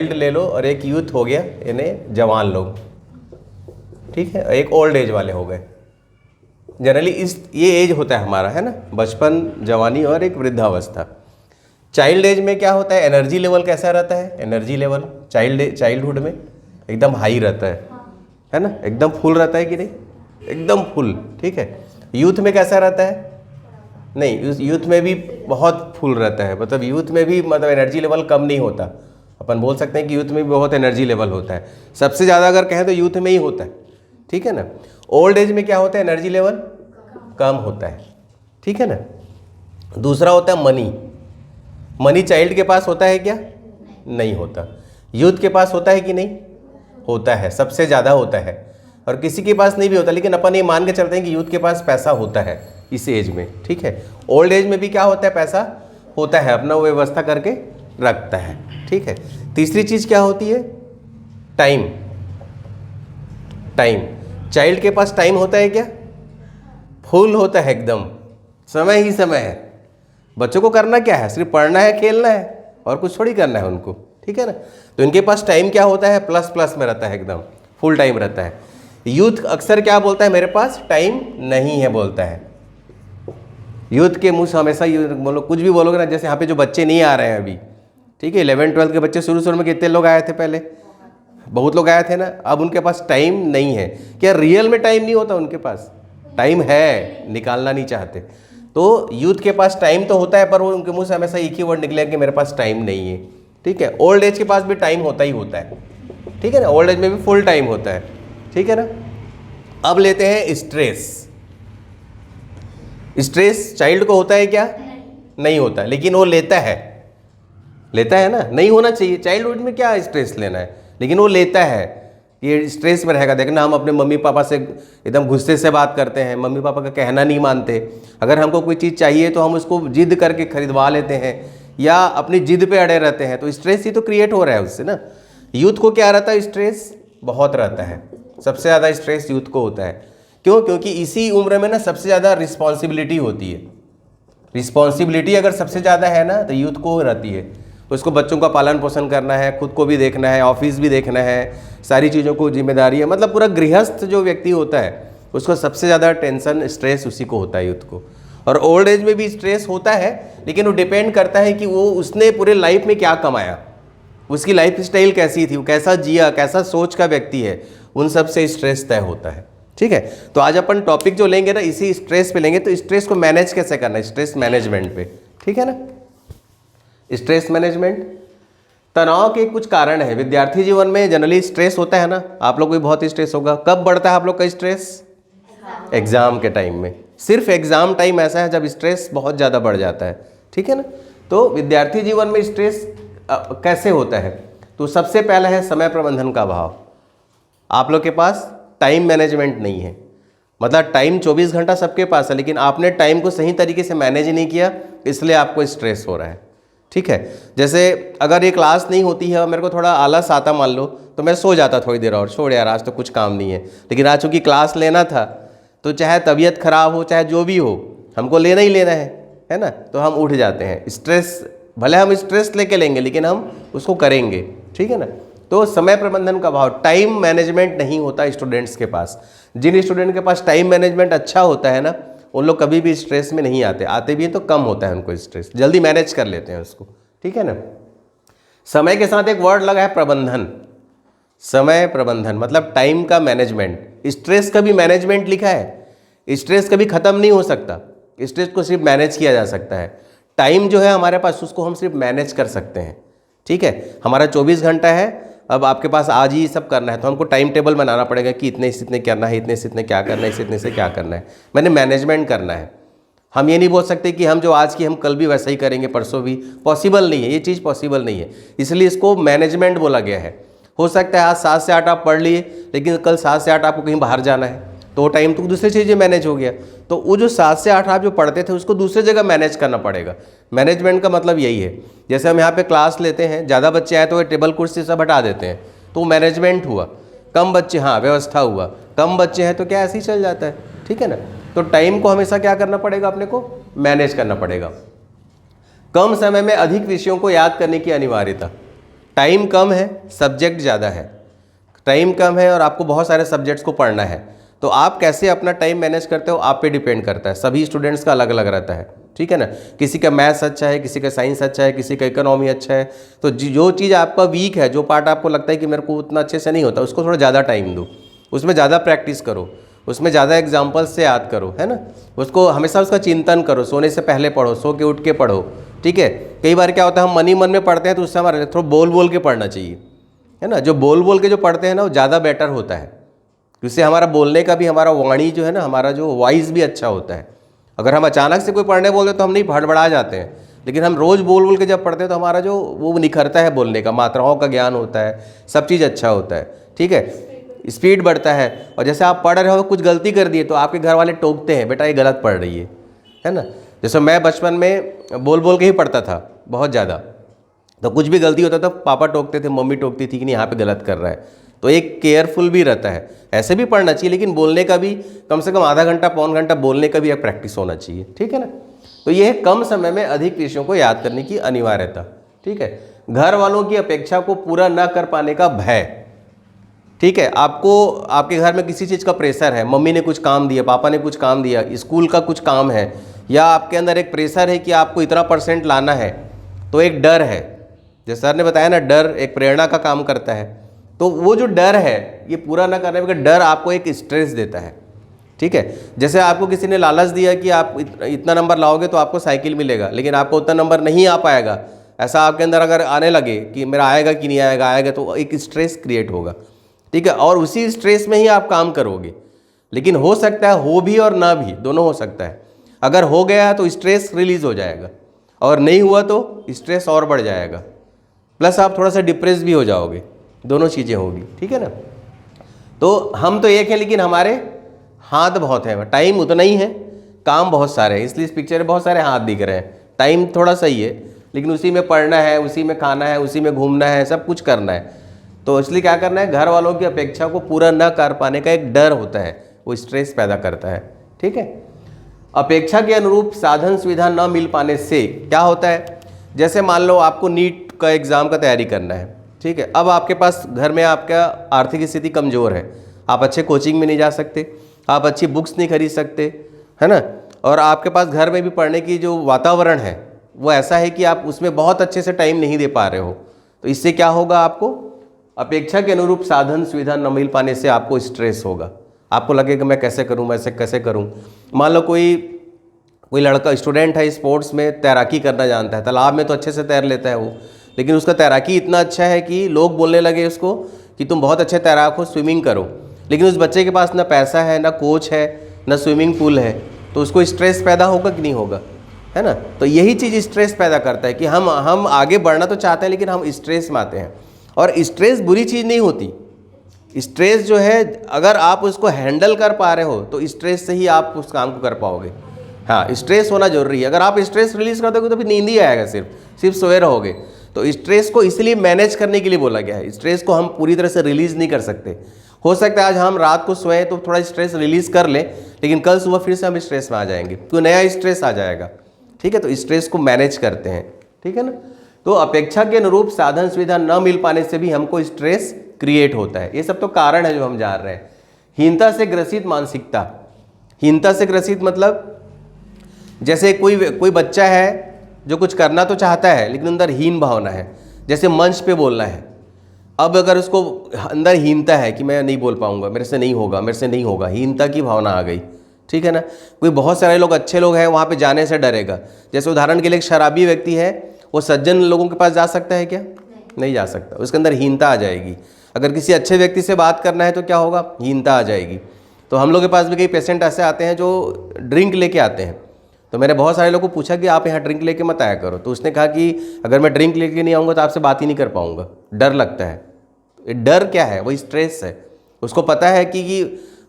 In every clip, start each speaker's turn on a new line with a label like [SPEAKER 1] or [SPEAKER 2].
[SPEAKER 1] ले लो और एक यूथ हो गया, यानी जवान लोग, ठीक है, एक ओल्ड एज वाले हो गए। जनरली ये एज होता है हमारा, है ना, बचपन, जवानी और एक वृद्धावस्था। चाइल्ड एज में क्या होता है, एनर्जी लेवल कैसा रहता है, एनर्जी लेवल चाइल्डहुड में एकदम हाई रहता है ना, एकदम फुल रहता है कि नहीं, एकदम फुल, ठीक है। यूथ में कैसा रहता है, नहीं, यूथ में भी बहुत फुल रहता है, मतलब यूथ में भी मतलब एनर्जी लेवल कम नहीं होता। अपन बोल सकते हैं कि यूथ में भी बहुत एनर्जी लेवल होता है, सबसे ज़्यादा अगर कहें तो यूथ में ही होता है, ठीक है ना। ओल्ड एज में क्या होता है, एनर्जी लेवल कम होता है, ठीक है ना। दूसरा होता है मनी। मनी चाइल्ड के पास होता है क्या, नहीं होता। यूथ के पास होता है कि नहीं, होता है, सबसे ज़्यादा होता है। और किसी के पास नहीं भी होता, लेकिन अपन ये मान के चलते हैं कि यूथ के पास पैसा होता है इस एज में, ठीक है। ओल्ड एज में भी क्या होता है, पैसा होता है, अपना वो व्यवस्था करके रखता है, ठीक है। तीसरी चीज़ क्या होती है, टाइम। टाइम, चाइल्ड के पास टाइम होता है क्या, फुल होता है एकदम, समय ही समय है। बच्चों को करना क्या है, सिर्फ पढ़ना है, खेलना है, और कुछ थोड़ी करना है उनको, ठीक है ना। तो इनके पास टाइम क्या होता है, प्लस प्लस में रहता है, एकदम फुल टाइम रहता है। यूथ अक्सर क्या बोलता है, मेरे पास टाइम नहीं है बोलता है। यूथ के मुंह से हमेशा बोलो, कुछ भी बोलोगे ना, जैसे यहाँ पे जो बच्चे नहीं आ रहे हैं अभी, ठीक है, 11th-12th के बच्चे शुरू में कितने लोग आए थे, पहले बहुत लोग आए थे ना। अब उनके पास टाइम नहीं है। क्या रियल में टाइम नहीं होता उनके पास, टाइम है, निकालना नहीं चाहते। तो यूथ के पास टाइम तो होता है, पर वो उनके मुंह से हमेशा एक ही वर्ड निकलेगा कि मेरे पास टाइम नहीं है, ठीक है। ओल्ड एज के पास भी टाइम होता ही होता है, ठीक है ना, ओल्ड एज में भी फुल टाइम होता है, ठीक है ना। अब लेते हैं स्ट्रेस। स्ट्रेस चाइल्ड को होता है क्या, नहीं होता, लेकिन वो लेता है ना, नहीं होना चाहिए। चाइल्डहुड में क्या स्ट्रेस लेना है, लेकिन वो लेता है, ये स्ट्रेस में रहेगा। देखना, हम अपने मम्मी पापा से एकदम गुस्से से बात करते हैं, मम्मी पापा का कहना नहीं मानते। अगर हमको कोई चीज़ चाहिए तो हम उसको जिद करके खरीदवा लेते हैं, या अपनी जिद पे अड़े रहते हैं, तो स्ट्रेस ही तो क्रिएट हो रहा है उससे ना। यूथ को क्या रहता है, स्ट्रेस बहुत रहता है, सबसे ज़्यादा स्ट्रेस यूथ को होता है। क्यों, क्योंकि इसी उम्र में ना सबसे ज़्यादा रिस्पॉन्सिबिलिटी होती है। रिस्पॉन्सिबिलिटी अगर सबसे ज़्यादा है ना, तो यूथ को रहती है। उसको बच्चों का पालन पोषण करना है, खुद को भी देखना है, ऑफिस भी देखना है, सारी चीज़ों को जिम्मेदारी है, मतलब पूरा गृहस्थ जो व्यक्ति होता है उसको सबसे ज़्यादा टेंशन, स्ट्रेस उसी को होता है, यूथ को। और ओल्ड एज में भी स्ट्रेस होता है, लेकिन वो डिपेंड करता है कि वो उसने पूरे लाइफ में क्या कमाया, उसकी लाइफ स्टाइल कैसी थी, वो कैसा जिया, कैसा सोच का व्यक्ति है, उन सब से स्ट्रेस तय होता है, ठीक है। तो आज अपन टॉपिक जो लेंगे ना, इसी स्ट्रेस पे लेंगे। तो स्ट्रेस को मैनेज कैसे करना है, स्ट्रेस मैनेजमेंट पे, ठीक है ना। स्ट्रेस मैनेजमेंट, तनाव के कुछ कारण है। विद्यार्थी जीवन में जनरली स्ट्रेस होता है ना, आप लोग को भी बहुत स्ट्रेस होगा। कब बढ़ता है आप लोग का स्ट्रेस, एग्जाम के टाइम में। सिर्फ एग्जाम टाइम ऐसा है जब स्ट्रेस बहुत ज़्यादा बढ़ जाता है, ठीक है ना। तो विद्यार्थी जीवन में स्ट्रेस कैसे होता है, तो सबसे पहला है समय प्रबंधन का अभाव। आप लोग के पास टाइम मैनेजमेंट नहीं है, मतलब टाइम 24 घंटा सबके पास है, लेकिन आपने टाइम को सही तरीके से मैनेज नहीं किया, इसलिए आपको स्ट्रेस हो रहा है, ठीक है। जैसे अगर ये क्लास नहीं होती है और मेरे को थोड़ा आलस आता मान लो, तो मैं सो जाता थोड़ी देर और, छोड़ यार आज तो कुछ काम नहीं है। लेकिन आज चूँकि क्लास लेना था, तो चाहे तबीयत खराब हो चाहे जो भी हो, हमको लेना ही लेना है ना, तो हम उठ जाते हैं। स्ट्रेस, भले हम स्ट्रेस लेके लेंगे, लेकिन हम उसको करेंगे, ठीक है ना। तो समय प्रबंधन का अभाव, टाइम मैनेजमेंट नहीं होता स्टूडेंट्स के पास। जिन स्टूडेंट के पास टाइम मैनेजमेंट अच्छा होता है ना, उन लोग कभी भी स्ट्रेस में नहीं आते भी हैं तो कम होता है उनको स्ट्रेस, जल्दी मैनेज कर लेते हैं उसको, ठीक है ना। समय के साथ एक वर्ड लगा है प्रबंधन। समय प्रबंधन मतलब टाइम का मैनेजमेंट। स्ट्रेस का भी मैनेजमेंट लिखा है, स्ट्रेस कभी ख़त्म नहीं हो सकता, स्ट्रेस को सिर्फ मैनेज किया जा सकता है। टाइम जो है हमारे पास, उसको हम सिर्फ मैनेज कर सकते हैं, ठीक है। हमारा 24 घंटा है, अब आपके पास आज ही सब करना है, तो हमको टाइम टेबल बनाना पड़ेगा कि इतने से इतने करना है, इतने से इतने क्या करना है, इतने से क्या करना है, मैंने मैनेजमेंट करना है। हम ये नहीं बोल सकते कि हम जो आज की हम कल भी वैसा ही करेंगे, परसों भी, पॉसिबल नहीं है, ये चीज़ पॉसिबल नहीं है, इसलिए इसको मैनेजमेंट बोला गया है। हो सकता है आज 7 से 8 आप पढ़ लिए, लेकिन कल 7 से 8 आपको कहीं बाहर जाना है, तो वो टाइम तो दूसरी चीज़ें मैनेज हो गया, तो वो जो 7 से 8 आप जो पढ़ते थे उसको दूसरी जगह मैनेज करना पड़ेगा। मैनेजमेंट का मतलब यही है। जैसे हम यहाँ पे क्लास लेते हैं, ज़्यादा बच्चे आए तो टेबल कुर्सी सब हटा देते हैं, तो मैनेजमेंट हुआ। कम बच्चे, हाँ व्यवस्था हुआ, कम बच्चे हैं तो क्या ऐसे ही चल जाता है, ठीक है ना। तो टाइम को हमेशा क्या करना पड़ेगा, अपने को मैनेज करना पड़ेगा। कम समय में अधिक विषयों को याद करने की अनिवार्यता। टाइम कम है, सब्जेक्ट ज़्यादा है, टाइम कम है और आपको बहुत सारे सब्जेक्ट्स को पढ़ना है, तो आप कैसे अपना टाइम मैनेज करते हो आप पे डिपेंड करता है। सभी स्टूडेंट्स का अलग अलग रहता है, ठीक है ना। किसी का मैथ्स अच्छा है, किसी का साइंस अच्छा है, किसी का इकोनॉमी अच्छा है। तो जो चीज़ आपका वीक है, जो पार्ट आपको लगता है कि मेरे को उतना अच्छे से नहीं होता, उसको थोड़ा ज़्यादा टाइम दो, उसमें ज़्यादा प्रैक्टिस करो, उसमें ज़्यादा एग्जाम्पल्स से याद करो, है ना। उसको हमेशा उसका चिंतन करो, सोने से पहले पढ़ो, सो के उठ के पढ़ो, ठीक है। कई बार क्या होता है हम मन ही मन में पढ़ते हैं, तो उससे हमारे थोड़ा बोल बोल के पढ़ना चाहिए, है ना। जो बोल बोल के जो पढ़ते हैं ना वो ज़्यादा बेटर होता है, उससे हमारा बोलने का भी, हमारा वाणी जो है ना, हमारा जो वॉइस भी अच्छा होता है। अगर हम अचानक से कोई पढ़ने बोलते तो हम नहीं भड़बड़ा जाते हैं, लेकिन हम रोज़ बोल बोल के जब पढ़ते हैं तो हमारा जो वो निखरता है बोलने का, मात्राओं का ज्ञान होता है, सब चीज़ अच्छा होता है, ठीक है, स्पीड बढ़ता है। और जैसे आप पढ़ रहे हो कुछ गलती कर दिए तो आपके घर वाले टोकते हैं, बेटा ये गलत पढ़ रही है ना। जैसे मैं बचपन में बोल बोल के ही पढ़ता था बहुत ज़्यादा, तो कुछ भी गलती होता था पापा टोकते थे, मम्मी टोकती थी कि नहीं यहाँ पे गलत कर रहा है। तो एक केयरफुल भी रहता है, ऐसे भी पढ़ना चाहिए, लेकिन बोलने का भी कम से कम आधा घंटा पौन घंटा बोलने का भी एक प्रैक्टिस होना चाहिए, ठीक है ना। तो ये है कम समय में अधिक विषयों को याद करने की अनिवार्यता, ठीक है। घर वालों की अपेक्षा को पूरा न कर पाने का भय, ठीक है। आपको आपके घर में किसी चीज़ का प्रेशर है, मम्मी ने कुछ काम दिया, पापा ने कुछ काम दिया, स्कूल का कुछ काम है, या आपके अंदर एक प्रेशर है कि आपको इतना % लाना है, तो एक डर है। जैसे सर ने बताया ना, डर एक प्रेरणा का काम करता है। तो वो जो डर है, ये पूरा ना करने का डर आपको एक स्ट्रेस देता है, ठीक है। जैसे आपको किसी ने लालच दिया कि आप इतना नंबर लाओगे तो आपको साइकिल मिलेगा, लेकिन आपको उतना नंबर नहीं आ पाएगा, ऐसा आपके अंदर अगर आने लगे कि मेरा आएगा कि नहीं आएगा, आएगा, तो एक स्ट्रेस क्रिएट होगा, ठीक है। और उसी स्ट्रेस में ही आप काम करोगे, लेकिन हो सकता है हो भी और ना भी, दोनों हो सकता है। अगर हो गया तो स्ट्रेस रिलीज हो जाएगा, और नहीं हुआ तो स्ट्रेस और बढ़ जाएगा, प्लस आप थोड़ा सा डिप्रेस भी हो जाओगे, दोनों चीज़ें होगी, ठीक है ना। तो हम तो एक है, लेकिन हमारे हाथ बहुत हैं, टाइम उतना ही है, काम बहुत सारे हैं, इसलिए इस पिक्चर में बहुत सारे हाथ दिख रहे हैं। टाइम थोड़ा सही है, लेकिन उसी में पढ़ना है, उसी में खाना है, उसी में घूमना है, सब कुछ करना है। तो इसलिए क्या करना है, घर वालों की अपेक्षा को पूरा न कर पाने का एक डर होता है, वो स्ट्रेस पैदा करता है, ठीक है। अपेक्षा के अनुरूप साधन सुविधा न मिल पाने से क्या होता है, जैसे मान लो आपको नीट का एग्ज़ाम का तैयारी करना है, ठीक है। अब आपके पास घर में आपका आर्थिक स्थिति कमज़ोर है, आप अच्छे कोचिंग में नहीं जा सकते, आप अच्छी बुक्स नहीं खरीद सकते, है ना। और आपके पास घर में भी पढ़ने की जो वातावरण है वो ऐसा है कि आप उसमें बहुत अच्छे से टाइम नहीं दे पा रहे हो। तो इससे क्या होगा, आपको अपेक्षा के अनुरूप साधन सुविधा न मिल पाने से आपको स्ट्रेस होगा, आपको लगेगा मैं कैसे करूं, मैं ऐसे कैसे करूं। मान लो कोई लड़का स्टूडेंट है, स्पोर्ट्स में तैराकी करना जानता है, तालाब में तो अच्छे से तैर लेता है वो, लेकिन उसका तैराकी इतना अच्छा है कि लोग बोलने लगे उसको कि तुम बहुत अच्छे तैराक हो, स्विमिंग करो। लेकिन उस बच्चे के पास ना पैसा है, ना कोच है, ना स्विमिंग पूल है, तो उसको स्ट्रेस पैदा होगा कि नहीं होगा, है ना। तो यही चीज़ स्ट्रेस पैदा करता है कि हम आगे बढ़ना तो चाहते हैं, लेकिन हम स्ट्रेस में आते हैं। और स्ट्रेस बुरी चीज़ नहीं होती, स्ट्रेस जो है अगर आप उसको हैंडल कर पा रहे हो तो स्ट्रेस से ही आप उस काम को कर पाओगे। हाँ, स्ट्रेस होना जरूरी है। अगर आप स्ट्रेस रिलीज कर दोगे तो फिर नींद ही आएगा, सिर्फ सोए रहोगे। तो स्ट्रेस को इसलिए मैनेज करने के लिए बोला गया है। स्ट्रेस को हम पूरी तरह से रिलीज नहीं कर सकते। हो सकता है आज हम रात को सोएं तो थोड़ा स्ट्रेस रिलीज कर लें, लेकिन कल सुबह फिर से हम स्ट्रेस में आ जाएंगे, तो नया स्ट्रेस आ जाएगा, ठीक है। तो स्ट्रेस को मैनेज करते हैं, ठीक है ना। तो अपेक्षा के अनुरूप साधन सुविधा न मिल पाने से भी हमको स्ट्रेस क्रिएट होता है। ये सब तो कारण है जो हम जान रहे हैं। हीनता से ग्रसित मानसिकता, हीनता से ग्रसित मतलब जैसे कोई बच्चा है जो कुछ करना तो चाहता है लेकिन अंदर हीन भावना है, जैसे मंच पे बोलना है। अब अगर उसको अंदर हीनता है कि मैं नहीं बोल पाऊंगा, मेरे से नहीं होगा, मेरे से नहीं होगा, हीनता की भावना आ गई, ठीक है ना। कोई बहुत सारे लोग अच्छे लोग हैं वहाँ पे जाने से डरेगा। जैसे उदाहरण के लिए एक शराबी व्यक्ति है, वो सज्जन लोगों के पास जा सकता है क्या? नहीं जा सकता, उसके अंदर हीनता आ जाएगी। अगर किसी अच्छे व्यक्ति से बात करना है तो क्या होगा? हीनता आ जाएगी। तो हम लोग के पास भी कई पेशेंट ऐसे आते हैं जो ड्रिंक लेके आते हैं। तो मैंने बहुत सारे लोगों को पूछा कि आप यहाँ ड्रिंक लेके मत आया करो, तो उसने कहा कि अगर मैं ड्रिंक लेके नहीं आऊँगा तो आपसे बात ही नहीं कर पाऊँगा, डर लगता है। डर क्या है? वो स्ट्रेस है। उसको पता है कि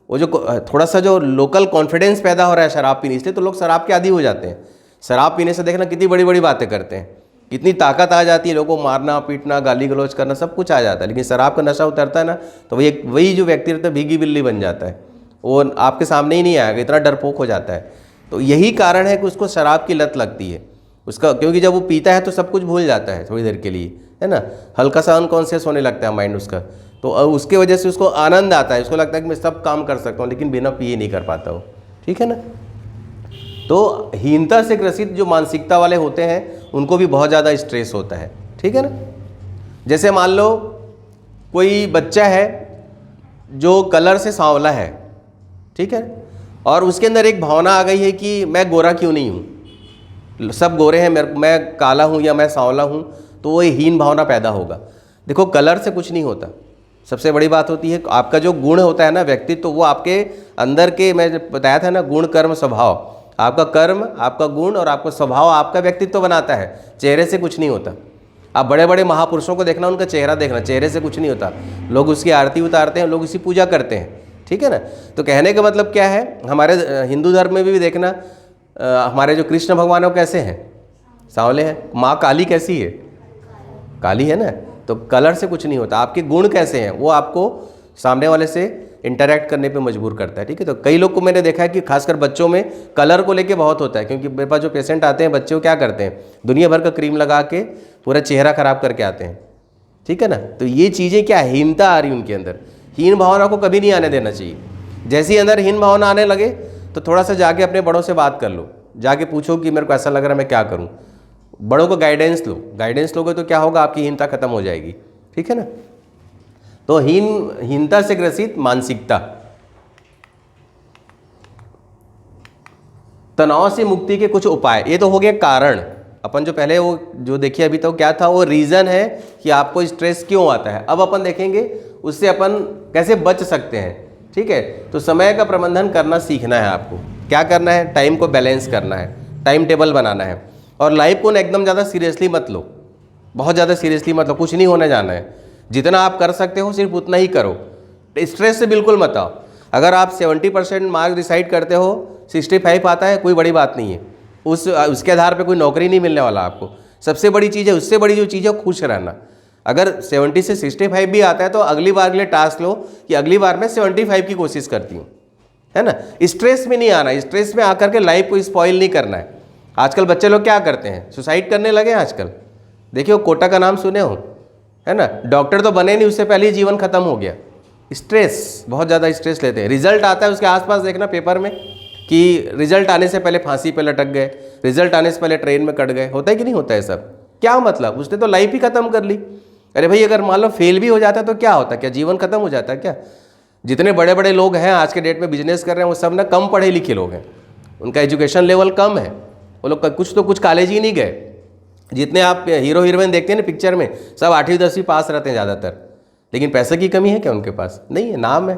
[SPEAKER 1] वो जो थोड़ा सा जो लोकल कॉन्फिडेंस पैदा हो रहा है शराब पीने, इसलिए तो लोग शराब के आदी हो जाते हैं। शराब पीने से देखना कितनी बड़ी बड़ी बातें करते हैं, कितनी ताकत आ जाती है, लोगों को मारना पीटना गाली गलौज करना सब कुछ आ जाता है। लेकिन शराब का नशा उतरता है ना, तो वही जो व्यक्ति रहता है भीगी बिल्ली बन जाता है, वो आपके सामने ही नहीं आएगा, इतना डरपोक हो जाता है। तो यही कारण है कि उसको शराब की लत लगती है उसका, क्योंकि जब वो पीता है तो सब कुछ भूल जाता है थोड़ी देर के लिए, है ना, हल्का सा अनकॉन्शियस होने लगता है माइंड उसका, तो उसके वजह से उसको आनंद आता है, उसको लगता है कि मैं सब काम कर सकता हूँ, लेकिन बिना पिए नहीं कर पाता हूँ, ठीक है ना। तो हीनता से ग्रसित जो मानसिकता वाले होते हैं उनको भी बहुत ज़्यादा स्ट्रेस होता है, ठीक है ना। जैसे मान लो कोई बच्चा है जो कलर से सांवला है, ठीक है, और उसके अंदर एक भावना आ गई है कि मैं गोरा क्यों नहीं हूँ, सब गोरे हैं, मैं काला हूँ या मैं सांवला हूँ, तो वो हीन भावना पैदा होगा। देखो कलर से कुछ नहीं होता, सबसे बड़ी बात होती है आपका जो गुण होता है ना, व्यक्तित्व, तो वो आपके अंदर के, मैं बताया था ना, गुण कर्म स्वभाव, आपका कर्म, आपका गुण और आपका स्वभाव आपका व्यक्तित्व बनाता है, चेहरे से कुछ नहीं होता। आप बड़े बड़े महापुरुषों को देखना, उनका चेहरा देखना, चेहरे से कुछ नहीं होता, लोग उसकी आरती उतारते हैं, लोग उसकी पूजा करते हैं, ठीक है ना। तो कहने का मतलब क्या है, हमारे हिंदू धर्म में भी देखना, हमारे जो कृष्ण भगवान है वो कैसे हैं, सांवले हैं। माँ काली कैसी है, काली है ना। तो कलर से कुछ नहीं होता, आपके गुण कैसे हैं वो आपको सामने वाले से इंटरैक्ट करने पे मजबूर करता है, ठीक है। तो कई लोग को मैंने देखा है कि खासकर बच्चों में कलर को लेके बहुत होता है, क्योंकि मेरे पास जो पेशेंट आते हैं बच्चे, वो क्या करते हैं, दुनिया भर का क्रीम लगा के पूरा चेहरा खराब करके आते हैं, ठीक है ना। तो ये चीज़ें क्या, हीनता आ रही उनके अंदर, हीन भावना को कभी नहीं आने देना चाहिए। जैसे ही अंदर हीन भावना आने लगे तो थोड़ा सा जाके अपने बड़ों से बात कर लो, जाके पूछो कि मेरे को ऐसा लग रहा है, मैं क्या करूँ। बड़ों को गाइडेंस लो, गाइडेंस लोगे तो क्या होगा, आपकी हीनता खत्म हो जाएगी, ठीक है ना। तो हीनता से ग्रसित मानसिकता, तनाव से मुक्ति के कुछ उपाय, ये तो हो गया कारण। अपन जो पहले वो जो देखिए अभी तो क्या था, वो रीजन है कि आपको स्ट्रेस क्यों आता है। अब अपन देखेंगे उससे अपन कैसे बच सकते हैं, ठीक है। तो समय का प्रबंधन करना सीखना है आपको, क्या करना है, टाइम को बैलेंस करना है, टाइम टेबल बनाना है, और लाइफ को ना एकदम ज़्यादा सीरियसली मत लो, बहुत ज़्यादा सीरियसली मत लो, कुछ नहीं होने जाना है। जितना आप कर सकते हो सिर्फ उतना ही करो, स्ट्रेस से बिल्कुल मत आओ। अगर आप 70% मार्क्स डिसाइड करते हो, 65 आता है, कोई बड़ी बात नहीं है, उसके आधार पे कोई नौकरी नहीं मिलने वाला आपको। सबसे बड़ी चीज़ है, उससे बड़ी जो चीज़ है खुश रहना। अगर 70 से 65 भी आता है तो अगली बार के लिए टास्क लो कि अगली बार मैं 75 की कोशिश करती हूँ, है ना। स्ट्रेस में नहीं आना, स्ट्रेस में आकर के लाइफ को स्पॉइल नहीं करना है। आजकल बच्चे लोग क्या करते हैं, सुसाइड करने लगे हैं आजकल। देखिए कोटा का नाम सुने हो, है ना, डॉक्टर तो बने नहीं, उससे पहले ही जीवन खत्म हो गया। स्ट्रेस, बहुत ज़्यादा स्ट्रेस लेते हैं। रिजल्ट आता है उसके आसपास देखना पेपर में कि रिजल्ट आने से पहले फांसी पे लटक गए, रिजल्ट आने से पहले ट्रेन में कट गए। होता है कि नहीं होता है सब, क्या मतलब, उसने तो लाइफ ही खत्म कर ली। अरे भाई अगर मान लो फेल भी हो जाता तो क्या होता, क्या जीवन खत्म हो जाता क्या। जितने बड़े बड़े लोग हैं आज के डेट में बिजनेस कर रहे हैं, वो सब ना कम पढ़े लिखे लोग हैं, उनका एजुकेशन लेवल कम है, वो लोग कुछ तो कुछ कॉलेज ही नहीं गए। जितने आप हीरो हीरोइन देखते हैं ना पिक्चर में, सब 8वीं 10वीं पास रहते हैं ज़्यादातर, लेकिन पैसे की कमी है क्या उनके पास, नहीं है, नाम है।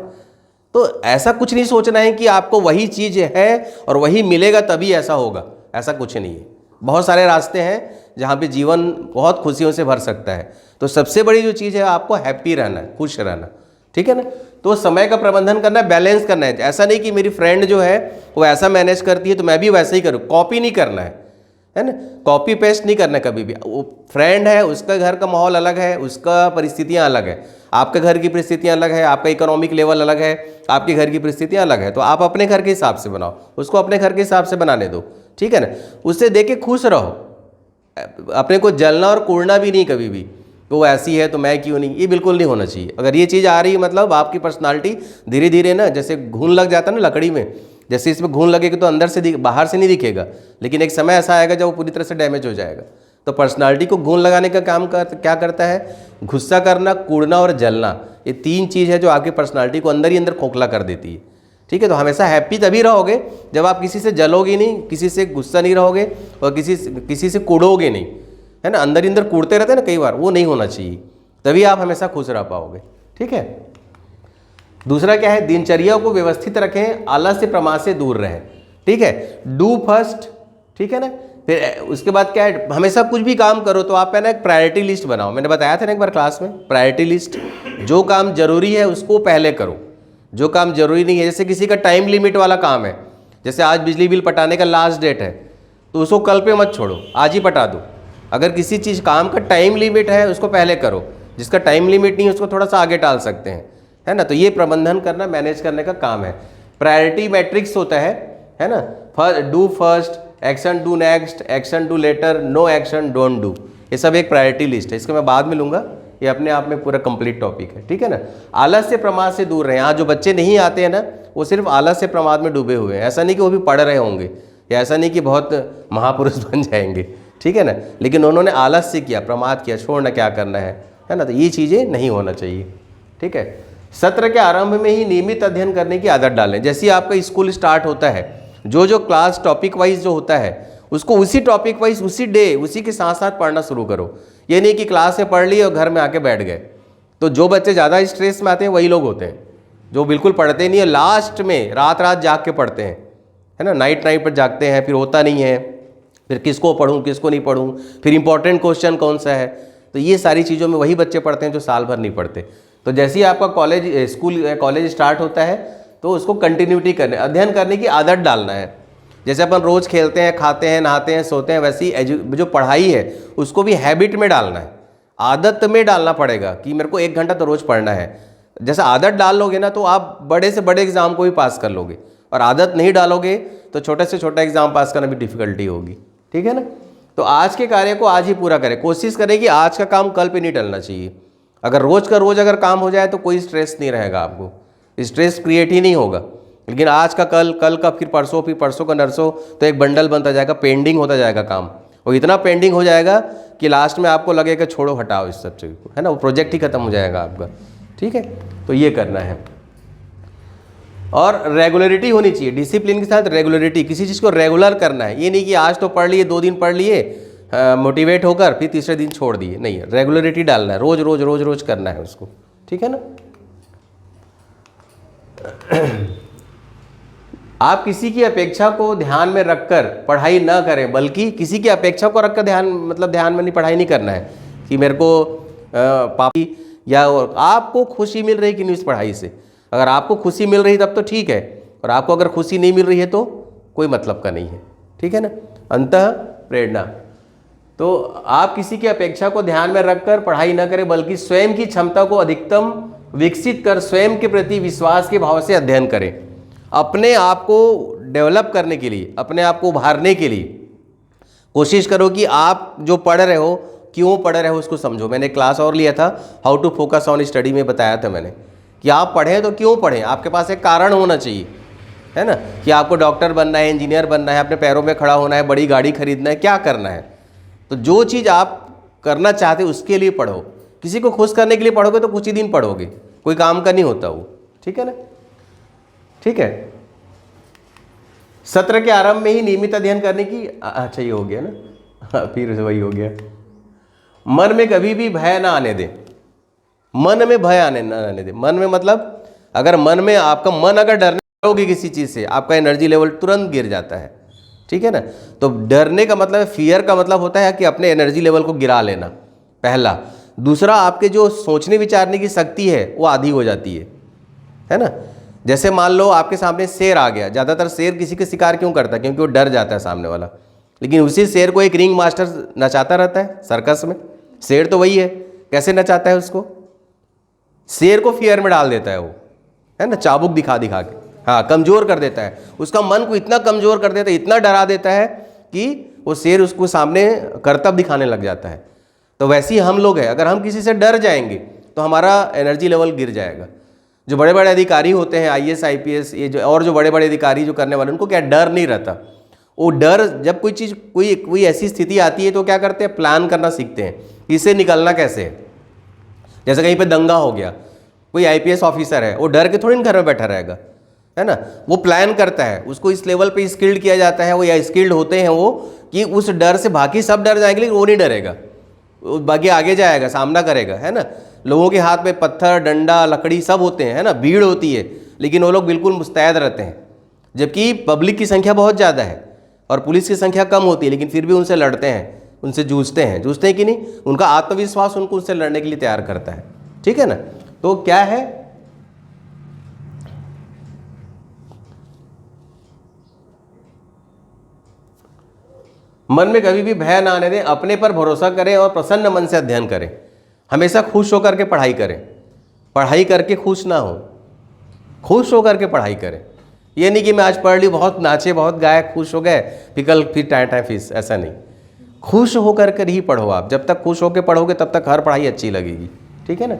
[SPEAKER 1] तो ऐसा कुछ नहीं सोचना है कि आपको वही चीज़ है और वही मिलेगा तभी ऐसा होगा, ऐसा कुछ नहीं है। बहुत सारे रास्ते हैं जहाँ पे जीवन बहुत खुशियों से भर सकता है। तो सबसे बड़ी जो चीज़ है, आपको हैप्पी रहना है, खुश रहना, ठीक है ना। तो समय का प्रबंधन करना है, बैलेंस करना है। ऐसा नहीं कि मेरी फ्रेंड जो है वो ऐसा मैनेज करती है तो मैं भी वैसा ही करूँ, कॉपी नहीं करना है ना, कॉपी पेस्ट नहीं करना कभी भी। वो फ्रेंड है, उसका घर का माहौल अलग है, उसका परिस्थितियाँ अलग है, आपके घर की परिस्थितियाँ अलग है, आपका इकोनॉमिक लेवल अलग है, आपके घर की परिस्थितियाँ अलग है। तो आप अपने घर के हिसाब से बनाओ, उसको अपने घर के हिसाब से बनाने दो, ठीक है ना। उससे देख के खुश रहो, अपने को जलना और कूड़ना भी नहीं कभी भी, वो ऐसी है तो मैं क्यों नहीं, ये बिल्कुल नहीं होना चाहिए। अगर ये चीज़ आ रही है मतलब आपकी पर्सनालिटी धीरे धीरे ना, जैसे घून लग जाता है ना लकड़ी में, जैसे इसमें घून लगेगा तो अंदर से बाहर से नहीं दिखेगा, लेकिन एक समय ऐसा आएगा जब वो पूरी तरह से डैमेज हो जाएगा। तो पर्सनालिटी को घून लगाने का काम क्या करता है, गुस्सा करना, कूड़ना और जलना, ये 3 चीज़ है जो आपकी पर्सनालिटी को अंदर ही अंदर खोखला कर देती है, ठीक है। तो हमेशा हैप्पी तभी रहोगे जब आप किसी से जलोगे नहीं, किसी से गुस्सा नहीं रहोगे और किसी से कूड़ोगे नहीं, है ना। अंदर ही अंदर कूड़ते रहते हैं ना कई बार, वो नहीं होना चाहिए, तभी आप हमेशा खुश रह पाओगे, ठीक है। दूसरा क्या है, दिनचर्या को व्यवस्थित रखें, आलस्य प्रमाद से दूर रहें, ठीक है। डू फर्स्ट, ठीक है ना। फिर उसके बाद क्या है, हमेशा कुछ भी काम करो तो आप है ना एक प्रायोरिटी लिस्ट बनाओ। मैंने बताया था ना एक बार क्लास में, प्रायोरिटी लिस्ट, जो काम जरूरी है उसको पहले करो, जो काम जरूरी नहीं है, जैसे किसी का टाइम लिमिट वाला काम है, जैसे आज बिजली बिल पटाने का लास्ट डेट है तो उसको कल पे मत छोड़ो, आज ही पटा दो। अगर किसी चीज़ काम का टाइम लिमिट है उसको पहले करो, जिसका टाइम लिमिट नहीं है उसको थोड़ा सा आगे टाल सकते हैं, है ना। तो ये प्रबंधन करना, मैनेज करने का काम है। प्रायोरिटी मैट्रिक्स होता है ना। Do first, action do next, action do later, no action don't do, ये सब एक प्रायोरिटी लिस्ट है, इसको मैं बाद में लूँगा, ये अपने आप में पूरा कंप्लीट टॉपिक है, ठीक है ना। आलस्य प्रमाद से दूर रहें। यहाँ जो बच्चे नहीं आते हैं ना, वो सिर्फ आलस्य प्रमाद में डूबे हुए हैं। ऐसा नहीं कि वो भी पढ़ रहे होंगे, या ऐसा नहीं कि बहुत महापुरुष बन जाएंगे, ठीक है ना, लेकिन उन्होंने आलस्य किया, प्रमाद किया, छोड़ना क्या करना है ना। तो ये चीज़ें नहीं होना चाहिए, ठीक है। सत्र के आरंभ में ही नियमित अध्ययन करने की आदत डालें। जैसे ही आपका स्कूल स्टार्ट होता है, जो क्लास टॉपिक वाइज जो होता है उसको उसी टॉपिक वाइज उसी डे उसी के साथ साथ पढ़ना शुरू करो। ये नहीं कि क्लास में पढ़ लिए और घर में आके बैठ गए। तो जो बच्चे ज़्यादा स्ट्रेस में आते हैं वही लोग होते हैं जो बिल्कुल पढ़ते नहीं है, लास्ट में रात रात जाग के पढ़ते हैं, है ना, नाइट पर जागते हैं, फिर होता नहीं है, फिर किसको पढ़ूँ किसको नहीं पढ़ूँ, फिर इंपॉर्टेंट क्वेश्चन कौन सा है। तो ये सारी चीज़ों में वही बच्चे पढ़ते हैं जो साल भर नहीं पढ़ते। तो जैसे ही आपका कॉलेज स्टार्ट होता है तो उसको कंटिन्यूटी करने, अध्ययन करने की आदत डालना है। जैसे अपन रोज़ खेलते हैं, खाते हैं, नहाते हैं, सोते हैं, वैसी जो पढ़ाई है उसको भी हैबिट में डालना है, आदत में डालना पड़ेगा कि मेरे को 1 घंटा तो रोज़ पढ़ना है। जैसे आदत डाल लोगे ना तो आप बड़े से बड़े एग्ज़ाम को भी पास कर लोगे, और आदत नहीं डालोगे तो छोटे से छोटा एग्ज़ाम पास करना भी डिफ़िकल्टी होगी, ठीक है ना। तो आज के कार्य को आज ही पूरा करें, कोशिश करें कि आज का काम कल पे नहीं टलना चाहिए। अगर रोज़ का रोज़ अगर काम हो जाए तो कोई स्ट्रेस नहीं रहेगा, आपको स्ट्रेस क्रिएट ही नहीं होगा। लेकिन आज का कल, कल का फिर परसों का नरसों, तो एक बंडल बनता जाएगा, पेंडिंग होता जाएगा काम, और इतना पेंडिंग हो जाएगा कि लास्ट में आपको लगेगा छोड़ो हटाओ इस सब चीज़ को, है ना, वो प्रोजेक्ट ही खत्म हो जाएगा आपका, ठीक है। तो ये करना है। और रेगुलरिटी होनी चाहिए, डिसिप्लिन के साथ रेगुलरिटी, किसी चीज़ को रेगुलर करना है। ये नहीं कि आज तो पढ़ लिए, 2 दिन पढ़ लिए, मोटिवेट होकर फिर तीसरे दिन छोड़ दिए, नहीं, रेगुलरिटी डालना है, रोज रोज रोज रोज करना है उसको, ठीक है ना। आप किसी की अपेक्षा को ध्यान में रखकर पढ़ाई ना करें, बल्कि किसी की अपेक्षा को रखकर ध्यान में नहीं, पढ़ाई नहीं करना है कि मेरे को पापी या आपको खुशी मिल रही कि नहीं इस पढ़ाई से। अगर आपको खुशी मिल रही तब तो ठीक है, और आपको अगर खुशी नहीं मिल रही है तो कोई मतलब का नहीं है, ठीक है ना। अंतः प्रेरणा, तो आप किसी की अपेक्षा को ध्यान में रखकर पढ़ाई न करें, बल्कि स्वयं की क्षमता को अधिकतम विकसित कर स्वयं के प्रति विश्वास के भाव से अध्ययन करें। अपने आप को डेवलप करने के लिए, अपने आप को उभारने के लिए कोशिश करो कि आप जो पढ़ रहे हो, क्यों पढ़ रहे हो उसको समझो। मैंने क्लास और लिया था, how to focus on study में बताया था मैंने कि आप पढ़ें तो क्यों पढ़ें, आपके पास एक कारण होना चाहिए, है ना, कि आपको डॉक्टर बनना है, इंजीनियर बनना है, अपने पैरों में खड़ा होना है, बड़ी गाड़ी खरीदना है, क्या करना है। तो जो चीज़ आप करना चाहते हो उसके लिए पढ़ो। किसी को खुश करने के लिए पढ़ोगे तो कुछ ही दिन पढ़ोगे, कोई काम का नहीं होता वो, ठीक है ना, ठीक है। सत्र के आरंभ में ही नियमित अध्ययन करने की, अच्छा ये हो गया ना, फिर वही हो गया। मन में कभी भी भय ना आने दें, मन में भय ना आने दें। मन में मतलब अगर मन में आपका मन अगर डरने लगोगे किसी चीज़ से, आपका एनर्जी लेवल तुरंत गिर जाता है, ठीक है ना। तो डरने का मतलब, फियर का मतलब होता है कि अपने एनर्जी लेवल को गिरा लेना, पहला। दूसरा, आपके जो सोचने विचारने की शक्ति है वो आधी हो जाती है ना। जैसे मान लो आपके सामने शेर आ गया, ज़्यादातर शेर किसी के शिकार क्यों करता है, क्योंकि वो डर जाता है सामने वाला। लेकिन उसी शेर को एक रिंग मास्टर नचाता रहता है सर्कस में, शेर तो वही है, कैसे नचाता है उसको, शेर को फियर में डाल देता है वो, है ना, चाबुक दिखा दिखा के, हाँ, कमज़ोर कर देता है, उसका मन को इतना कमज़ोर कर देता है, इतना डरा देता है कि वो शेर उसको सामने करतब दिखाने लग जाता है। तो वैसे ही हम लोग हैं, अगर हम किसी से डर जाएंगे तो हमारा एनर्जी लेवल गिर जाएगा। जो बड़े बड़े अधिकारी होते हैं, IAS IPS, ये जो और जो बड़े बड़े अधिकारी जो करने वाले, उनको क्या डर नहीं रहता। वो डर, जब कोई चीज़, कोई ऐसी स्थिति आती है तो क्या करते हैं, प्लान करना सीखते हैं, इससे निकलना कैसे है। जैसे कहीं पे दंगा हो गया, कोई IPS ऑफिसर है, वो डर के थोड़ी घर में बैठा रहेगा, है ना, वो प्लान करता है, उसको इस लेवल पे स्किल्ड किया जाता है, वो या स्किल्ड होते हैं वो, कि उस डर से बाकी सब डर जाएंगे लेकिन वो नहीं डरेगा, वो बाकी आगे जाएगा, सामना करेगा, है ना। लोगों के हाथ में पत्थर, डंडा, लकड़ी सब होते हैं, है ना, भीड़ होती है, लेकिन वो लोग बिल्कुल मुस्तैद रहते हैं। जबकि पब्लिक की संख्या बहुत ज़्यादा है और पुलिस की संख्या कम होती है, लेकिन फिर भी उनसे लड़ते हैं, उनसे जूझते हैं कि नहीं, उनका आत्मविश्वास उनको उनसे लड़ने के लिए तैयार करता है, ठीक है ना। तो क्या है, मन में कभी भी भय ना आने दें, अपने पर भरोसा करें और प्रसन्न मन से अध्ययन करें। हमेशा खुश होकर के पढ़ाई करें, पढ़ाई करके खुश ना हो, खुश होकर के पढ़ाई करें। ये नहीं कि मैं आज पढ़ ली, बहुत नाचे, बहुत गाए, खुश हो गए, फिर टाइम फिस, ऐसा नहीं। खुश होकर कर ही पढ़ो आप। जब तक खुश होकर पढ़ोगे तब तक हर पढ़ाई अच्छी लगेगी, ठीक है ना।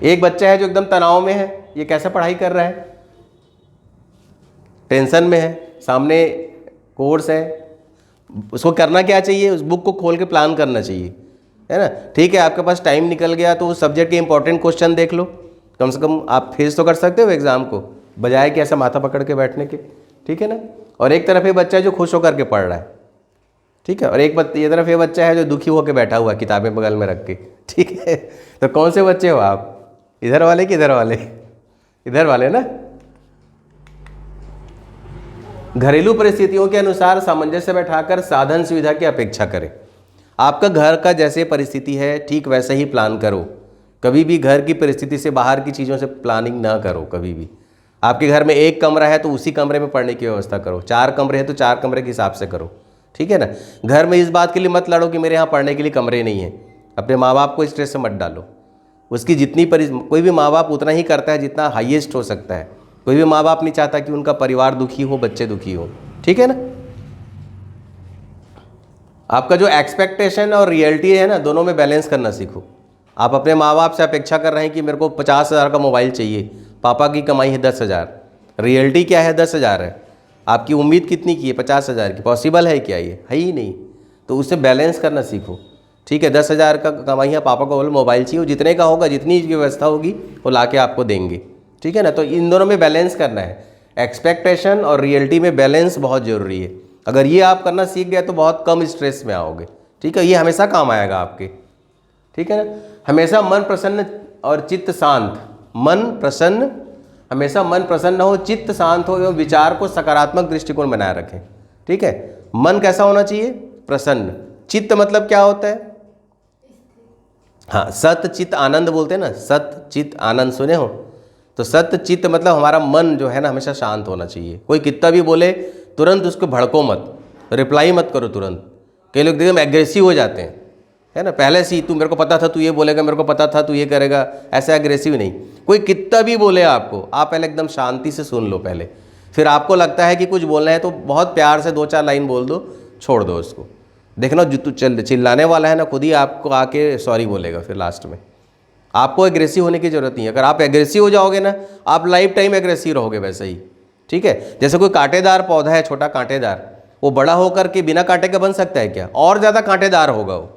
[SPEAKER 1] एक बच्चा है जो एकदम तनाव में है, ये कैसे पढ़ाई कर रहा है? टेंशन में है, सामने कोर्स है, उसको करना क्या चाहिए? उस बुक को खोल के प्लान करना चाहिए, है ना। ठीक है, आपके पास टाइम निकल गया तो उस सब्जेक्ट के इंपॉर्टेंट क्वेश्चन देख लो, कम से कम आप फेस तो कर सकते हो एग्जाम को, बजाय कि ऐसा माथा पकड़ के बैठने के, ठीक है ना। और एक तरफ ये बच्चा है जो खुश होकर के पढ़ रहा है, ठीक है, और एक ये तरफ ये बच्चा है जो दुखी होकर बैठा हुआ है किताबें बगल में रख के, ठीक है। तो कौन से बच्चे हो आप? इधर वाले कि इधर वाले? इधर वाले ना। घरेलू परिस्थितियों के अनुसार सामंजस्य बैठाकर साधन सुविधा की अपेक्षा करें। आपका घर का जैसे परिस्थिति है ठीक वैसे ही प्लान करो। कभी भी घर की परिस्थिति से बाहर की चीज़ों से प्लानिंग ना करो कभी भी। आपके घर में एक कमरा है तो उसी कमरे में पढ़ने की व्यवस्था करो, 4 कमरे हैं तो 4 कमरे के हिसाब से करो, ठीक है ना। घर में इस बात के लिए मत लड़ो कि मेरे यहाँ पढ़ने के लिए कमरे नहीं हैं। अपने माँ बाप को स्ट्रेस से मत डालो। उसकी जितनी कोई भी माँ बाप उतना ही करता है जितना हाईएस्ट हो सकता है। कोई भी माँ बाप नहीं चाहता कि उनका परिवार दुखी हो, बच्चे दुखी हो, ठीक है ना। आपका जो एक्सपेक्टेशन और रियलिटी है ना, दोनों में बैलेंस करना सीखो। आप अपने माँ बाप से अपेक्षा कर रहे हैं कि मेरे को 50,000 का मोबाइल चाहिए, पापा की कमाई है 10,000, रियलिटी क्या है? 10,000 है। आपकी उम्मीद कितनी की है? 50,000 की। पॉसिबल है क्या? ये है ही नहीं। तो उससे बैलेंस करना सीखो, ठीक है। 10,000 का कमाई है, पापा को बोलो मोबाइल चाहिए, वो जितने का होगा, जितनी व्यवस्था होगी वो ला के आपको देंगे, ठीक है ना। तो इन दोनों में बैलेंस करना है। एक्सपेक्टेशन और रियलिटी में बैलेंस बहुत ज़रूरी है। अगर ये आप करना सीख गए तो बहुत कम स्ट्रेस में आओगे, ठीक है। ये हमेशा काम आएगा आपके, ठीक है ना। हमेशा मन प्रसन्न और चित्त शांत। मन प्रसन्न, हमेशा मन प्रसन्न हो, चित्त शांत हो एवं विचार को सकारात्मक दृष्टिकोण बनाए रखें, ठीक है। मन कैसा होना चाहिए? प्रसन्न। चित्त मतलब क्या होता है? हाँ, सत चित्त आनंद बोलते हैं ना, सत चित्त आनंद सुने हो? तो सत्य चित्त मतलब हमारा मन जो है ना हमेशा शांत होना चाहिए। कोई कितना भी बोले तुरंत उसको भड़को मत, रिप्लाई मत करो तुरंत। कई लोग एकदम एग्रेसिव हो जाते हैं, है ना। पहले से ही तू मेरे को पता था तू ये बोलेगा, मेरे को पता था तू ये करेगा, ऐसा एग्रेसिव नहीं। कोई कितना भी बोले आपको, आप पहले एकदम शांति से सुन लो पहले। फिर आपको लगता है कि कुछ बोलना है तो बहुत प्यार से 2-4 लाइन बोल दो, छोड़ दो उसको। देखना जो तू चिल्लाने वाला है ना खुद ही आपको आके सॉरी बोलेगा फिर लास्ट में। आपको एग्रेसिव होने की ज़रूरत नहीं है। अगर आप एग्रेसिव हो जाओगे ना, आप लाइफ टाइम एग्रेसिव रहोगे वैसे ही, ठीक है। जैसे कोई कांटेदार पौधा है, छोटा कांटेदार, वो बड़ा होकर के बिना कांटे का बन सकता है क्या? और ज़्यादा कांटेदार होगा वो।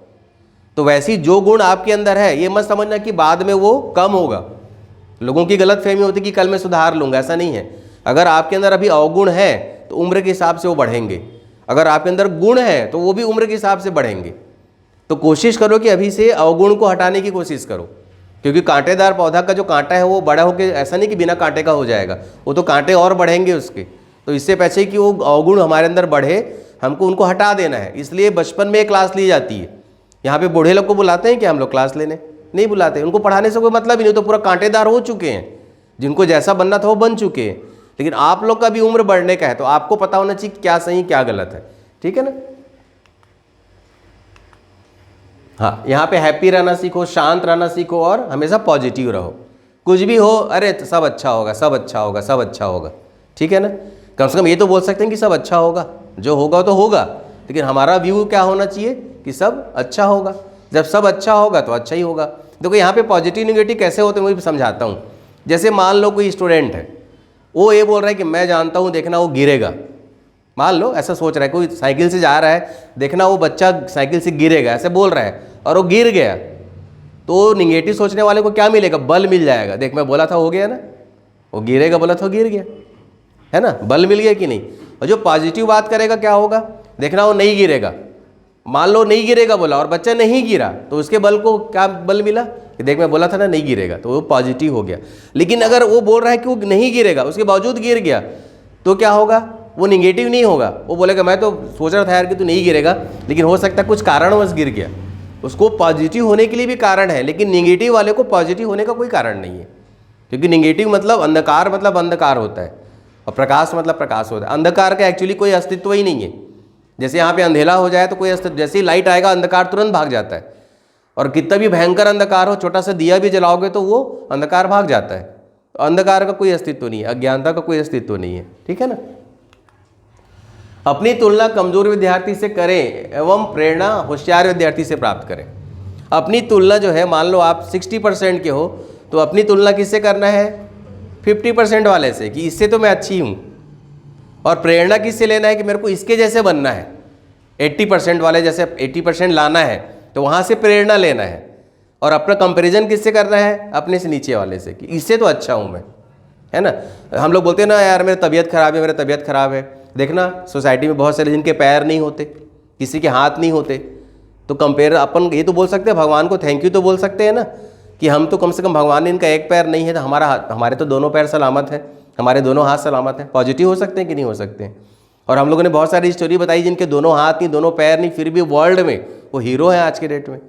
[SPEAKER 1] तो वैसे ही जो गुण आपके अंदर है, ये मत समझना कि बाद में वो कम होगा। लोगों की गलत फहमी होती है कि कल मैं सुधार लूँगा, ऐसा नहीं है। अगर आपके अंदर अभी अवगुण है तो उम्र के हिसाब से वो बढ़ेंगे। अगर आपके अंदर गुण है तो वो भी उम्र के हिसाब से बढ़ेंगे। तो कोशिश करो कि अभी से अवगुण को हटाने की कोशिश करो, क्योंकि कांटेदार पौधा का जो कांटा है वो बड़ा होकर ऐसा नहीं कि बिना कांटे का हो जाएगा, वो तो कांटे और बढ़ेंगे उसके। तो इससे पहले कि वो अवगुण हमारे अंदर बढ़े, हमको उनको हटा देना है। इसलिए बचपन में एक क्लास ली जाती है। यहाँ पे बूढ़े लोग को बुलाते हैं क्या हम लोग क्लास लेने? नहीं बुलाते। उनको पढ़ाने से कोई मतलब ही नहीं, तो पूरा कांटेदार हो चुके हैं, जिनको जैसा बनना था वो बन चुके हैं। लेकिन आप लोग का भी उम्र बढ़ने का है, तो आपको पता होना चाहिए क्या सही क्या गलत है, ठीक है ना। हाँ, यहाँ पे हैप्पी रहना सीखो, शांत रहना सीखो और हमेशा पॉजिटिव रहो। कुछ भी हो, अरे सब अच्छा होगा, सब अच्छा होगा, सब अच्छा होगा, ठीक है ना। कम से कम ये तो बोल सकते हैं कि सब अच्छा होगा, जो होगा तो होगा, लेकिन हमारा व्यू क्या होना चाहिए कि सब अच्छा होगा। जब सब अच्छा होगा तो अच्छा ही होगा। देखो यहाँ पे पॉजिटिव नेगेटिव कैसे होते हैं वो भी समझाता हूँ। जैसे मान लो कोई स्टूडेंट है, वो ये बोल रहा है कि मैं जानता हूँ, देखना वो गिरेगा। मान लो ऐसा सोच रहा है, कोई साइकिल से जा रहा है, देखना वो बच्चा साइकिल से गिरेगा, ऐसे बोल रहा है, और वो गिर गया, तो निगेटिव सोचने वाले को क्या मिलेगा? बल मिल जाएगा। देख मैं बोला था हो गया ना, वो गिरेगा बोला था गिर गया, है ना, बल मिल गया कि नहीं। और जो पॉजिटिव बात करेगा क्या होगा? देखना वो नहीं गिरेगा। मान लो नहीं गिरेगा बोला और बच्चा नहीं गिरा, तो उसके बल को क्या बल मिला कि देख मैं बोला था ना नहीं गिरेगा, तो वो पॉजिटिव हो गया। लेकिन अगर वो बोल रहा है कि वो नहीं गिरेगा, उसके बावजूद गिर गया, तो क्या होगा? वो निगेटिव नहीं होगा। वो बोलेगा मैं तो सोच रहा था यार कि तू नहीं गिरेगा, लेकिन हो सकता है कुछ कारणवश गिर गया। उसको पॉजिटिव होने के लिए भी कारण है, लेकिन निगेटिव वाले को पॉजिटिव होने का कोई कारण नहीं है, क्योंकि निगेटिव मतलब अंधकार होता है, और प्रकाश मतलब प्रकाश होता है। अंधकार का एक्चुअली कोई अस्तित्व ही नहीं है। जैसे यहाँ पे अंधेरा हो जाए तो कोई अस्तित्व, जैसे ही लाइट आएगा अंधकार तुरंत भाग जाता है। और कितना भी भयंकर अंधकार हो, छोटा सा दिया भी जलाओगे तो वो अंधकार भाग जाता है। तो अंधकार का कोई अस्तित्व नहीं है, अज्ञानता का कोई अस्तित्व नहीं है, ठीक है ना। अपनी तुलना कमज़ोर विद्यार्थी से करें एवं प्रेरणा होशियार विद्यार्थी से प्राप्त करें। अपनी तुलना जो है, मान लो आप 60% के हो तो अपनी तुलना किससे करना है? 50% वाले से, कि इससे तो मैं अच्छी हूँ। और प्रेरणा किससे लेना है? कि मेरे को इसके जैसे बनना है। 80% वाले जैसे 80% लाना है तो वहाँ से प्रेरणा लेना है। और अपना कंपैरिजन किससे करना है? अपने से नीचे वाले से, कि इससे तो अच्छा हूँ मैं, है ना। हम लोग बोलते हैं ना, यार मेरी तबीयत खराब है, मेरी तबीयत खराब है। देखना सोसाइटी में बहुत सारे जिनके पैर नहीं होते, किसी के हाथ नहीं होते, तो कंपेयर अपन ये तो बोल सकते हैं, भगवान को थैंक यू तो बोल सकते हैं ना, कि हम तो कम से कम, भगवान ने इनका एक पैर नहीं है तो हमारे तो दोनों पैर सलामत हैं, हमारे दोनों हाथ सलामत हैं। पॉजिटिव हो सकते हैं कि नहीं हो सकते हैं। और हम लोगों ने बहुत सारी स्टोरी बताई जिनके दोनों हाथ नहीं, दोनों पैर नहीं, फिर भी वर्ल्ड में वो हीरो हैं आज के डेट में,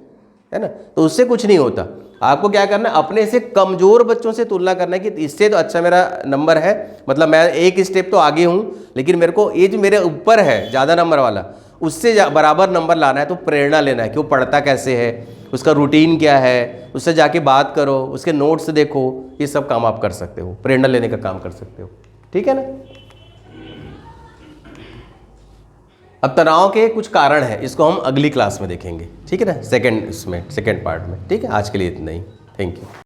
[SPEAKER 1] है ना। तो उससे कुछ नहीं होता। आपको क्या करना है? अपने से कमज़ोर बच्चों से तुलना करना है कि इससे तो अच्छा मेरा नंबर है, मतलब मैं एक स्टेप तो आगे हूँ, लेकिन मेरे को ये जो मेरे ऊपर है ज़्यादा नंबर वाला, उससे बराबर नंबर लाना है। तो प्रेरणा लेना है कि वो पढ़ता कैसे है, उसका रूटीन क्या है, उससे जाके बात करो, उसके नोट्स देखो, ये सब काम आप कर सकते हो, प्रेरणा लेने का काम कर सकते हो। ठीक है ना। अब तनाव के कुछ कारण हैं, इसको हम अगली क्लास में देखेंगे। ठीक है ना, सेकंड पार्ट में। ठीक है, आज के लिए इतना ही। Thank you.